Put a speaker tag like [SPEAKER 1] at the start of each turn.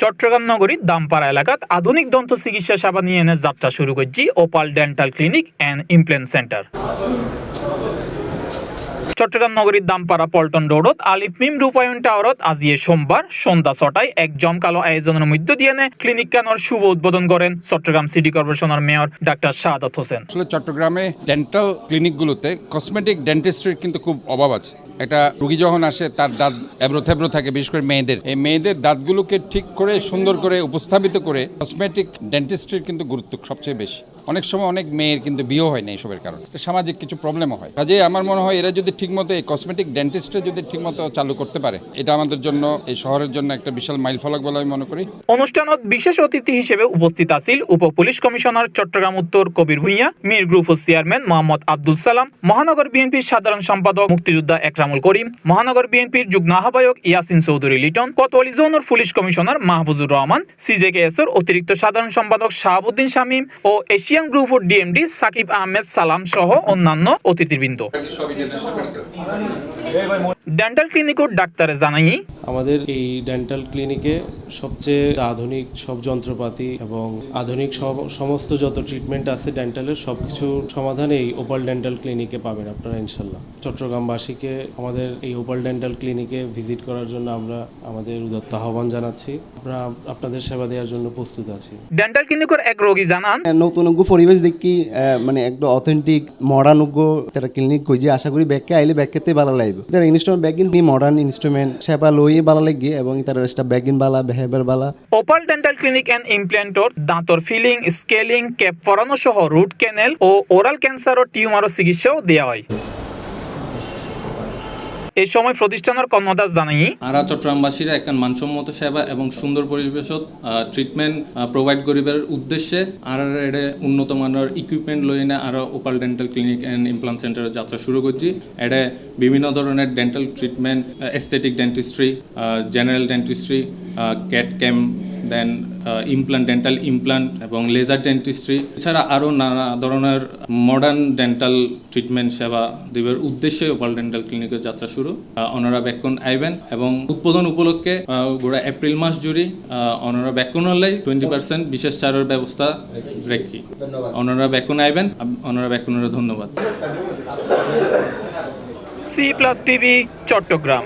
[SPEAKER 1] চট্টগ্রাম নগরীর দামপাড়া এলাকাত আধুনিক দন্ত চিকিৎসা সেবা নিয়ে এনে যাত্রা শুরু করছি Opal dental clinic and implant centre. Chittagong নগরীর দামপাড়া পল্টন রোডত আলিফ মিম রূপায়ণ টাওয়ারত আজিয়ে সোমবার সন্ধ্যা ৬টায় এক জমকালো আয়োজনের মধ্য দিয়ে ক্লিনিক কানোর শুভ উদ্বোধন করেন চট্টগ্রাম সিটি কর্পোরেশনের মেয়র ডাক্তার শাহাদাত হোসেন।
[SPEAKER 2] আসলে চট্টগ্রামে ডেন্টাল ক্লিনিকগুলোতে কসমেটিক ডেন্টিস্ট্রির কিন্তু খুব অভাব আছে। একটা রুগী যখন আসে তার দাঁত এবড়ো থাকে, বিশেষ করে মেয়েদের, এই মেয়েদের দাঁতগুলোকে ঠিক করে সুন্দর করে উপস্থাপিত করে কসমেটিক ডেন্টিস্ট্রির কিন্তু গুরুত্ব সবচেয়ে বেশি। অনেক সময় অনেক মেয়ের কিন্তু বিয়ে হয় না এইসবের কারণে, সামাজিক কিছু প্রবলেমও হয়। কাজে আমার মনে হয় এরা যদি ঠিকমতো এই কসমেটিক ডেন্টিস্ট্রি যদি ঠিকমতো চালু করতে পারে, এটা আমাদের জন্য এই শহরের জন্য একটা বিশাল মাইলফলক বলে আমি মনে করি।
[SPEAKER 1] অনুষ্ঠানত বিশেষ অতিথি হিসেবে উপস্থিত আছেন উপ পুলিশ কমিশনার চট্টগ্রাম উত্তর কবির ভূঁইয়া, মির গ্রুপের চেয়ারম্যান মোহাম্মদ আব্দুল সালাম, মহানগর বিএনপির সাধারণ সম্পাদক মুক্তিযোদ্ধা একরামুল করিম, মহানগর বিএনপির যুগ্ম আহ্বায়ক ইয়াসিন চৌধুরী লিটন, কোতোয়ালি জোনের পুলিশ কমিশনার মাহফুজুর রহমান, সিজেকেএসের অতিরিক্ত সাধারণ সম্পাদক শাহাবুদ্দিন শামীম ও এশিয়ান গ্রুপের ডিএমডি সাকিব আহমেদ সালাম সহ অন্যান্য অতিথিবৃন্দ। ডেন্টাল ক্লিনিকের ডাক্তারে জানাই,
[SPEAKER 3] আমাদের এই ডেন্টাল ক্লিনিকে সবচেয়ে আধুনিক সব যন্ত্রপাতি এবং আধুনিক সমস্ত যত ট্রিটমেন্ট আছে ডেন্টালের সবকিছুর সমাধান এই ওপাল ডেন্টাল ক্লিনিকে পাবেন আপনারা ইনশাল্লাহ। চট্টগ্রামবাসীকে আমাদের এই ওপাল ডেন্টাল ক্লিনিকে ভিজিট করার জন্য আমরা আমাদের উদাত্ত আহ্বান জানাচ্ছি। আমরা আপনাদের সেবা দেওয়ার জন্য প্রস্তুত আছি।
[SPEAKER 1] ডেন্টাল ক্লিনিকের এক রোগী জানান,
[SPEAKER 4] নতুন পরিবেশ দেখি মানে একটা অথেন্টিক মডার্ন তারা ক্লিনিক কইছে, আশা করি ব্যাগকে আইলে ব্যাগকে ভালো লাগবে। তারা ইনস্ট্রুমেন্ট ব্যাগিন মডার্ন ইনস্ট্রুমেন্ট সেবা লই ভালো লাগে এবং তার স্টাফ ব্যাগিন বালা বিহেভিয়ার বালা।
[SPEAKER 1] ওপাল ডেন্টাল ক্লিনিক অ্যান্ড ইমপ্ল্যান্টর দাঁতর ফিলিং, স্কেলিং, ক্যাপ পরানো সহ রুট ক্যানেল ও ওরাল ক্যান্সার ও টিউমারও চিকিৎসাও দেওয়া হয়। এই সময় প্রতিষ্ঠানের কর্মদাস জানাই,
[SPEAKER 5] আরা চট্টগ্রামবাসীরা একটা মানসম্মত সেবা এবং সুন্দর পরিবেশত ট্রিটমেন্ট প্রোভাইড করিবার উদ্দেশ্যে আর এটা উন্নত মানের ইকুইপমেন্ট লই না আর Opal dental clinic and implant সেন্টারে যাত্রা শুরু করছি। এটা বিভিন্ন ধরনের dental treatment, aesthetic dentistry, general dentistry, CAD CAM, then implant, dental implant এবং লেজার ডেন্টিস্ট্রি, এছাড়া আরও নানা ধরনের মডার্ন ডেন্টাল ট্রিটমেন্ট সেবা দেবার উদ্দেশ্যে ওপাল ডেন্টাল ক্লিনিকের যাত্রা শুরু। ওনারা ব্যাকুন আইবেন এবং উদ্বোধন উপলক্ষে গোড়া এপ্রিল মাস জুড়ে ওনারা ব্যাকুন হলে 20% বিশেষ ছাড়ের ব্যবস্থা রেখি। ওনারা ব্যাকুন আইবেন, ওনারা ব্যাকুনের ধন্যবাদ।
[SPEAKER 1] C+ TV Chittagong.